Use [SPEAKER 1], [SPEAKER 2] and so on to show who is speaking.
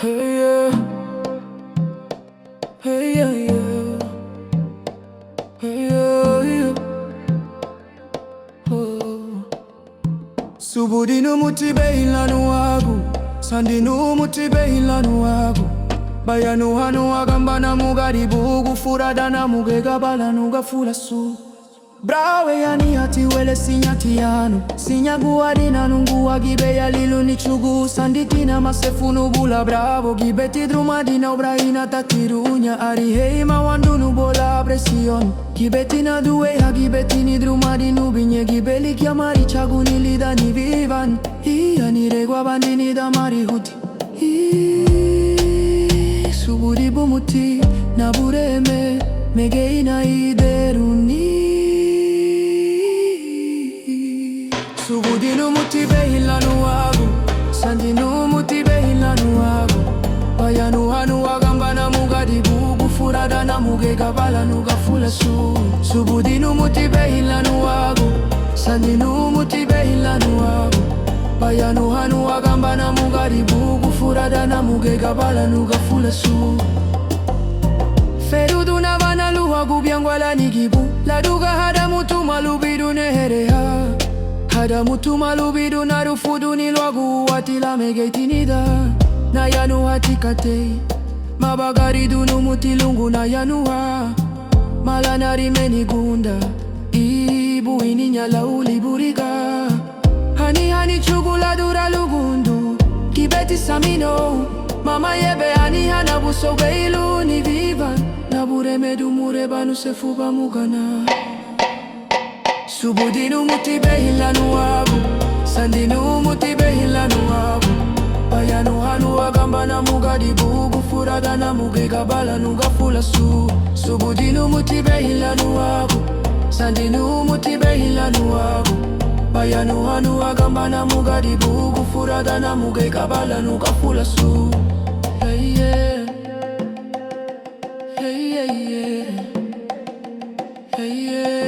[SPEAKER 1] Hey yeah, hey yeah, yeah. Hey yeah, yeah. Oh. Subudinu mutibe ilanu wagu, sandinu mutibe ilanu wagu. Bayanu hanu agamba na mugari bugu furada na mugega bala nuga fula su. Brawe yani hati wele sinyati yanu sinyaguari na nungu gibe ya lilu ni chugu sanditi na masefunu bula bravo gibeti drumadi na ubraina tatirunya ari heima wandunu bola presion gibeti na duwe ha gibeti ni drumadi nubinye gibeli chiamari chaguni lida ni vivan ni regwa bandini da mari huti suburi bumuti na bureme megeina ideruni Subudinu mutibe ilanu wagu, sandinu mutibe ilanu wagu. Bayanu hanu agamba na mugadi bugu furada na mugega bala nuga fula su. Subudinu mutibe ilanu wagu, sandinu mutibe ilanu wagu. Bayanu hanu agamba na mugadi bugu furada na mugega bala nuga fula su. Ferudu na vana luha gubyangwala nigibu, laduga hada mutu malubidu nehereha. Hada mutu malubidu na rufudu ni lwagu watila megeitinida na yanu hatikate mabagari dunu mutilungu na yanuha malana rimeni gunda ibu ininyala uliburiga hani chugula dura lugundu kibeti samino mama yebe hana buso beilu ni vivan na bureme dumure banu sefuba mugana Subudinu mutibe ilanu wagu, sandinu mutibe ilanu wagu. Bayanu hanu agamba na mugadi bugu furada na mugega bala nuga fula su. Subudinu mutibe ilanu wagu, sandinu mutibe ilanu wagu. Bayanu hanu agamba na mugadi bugu furada na mugega bala nuga fula su. Hey yeah, hey yeah, yeah. Hey yeah.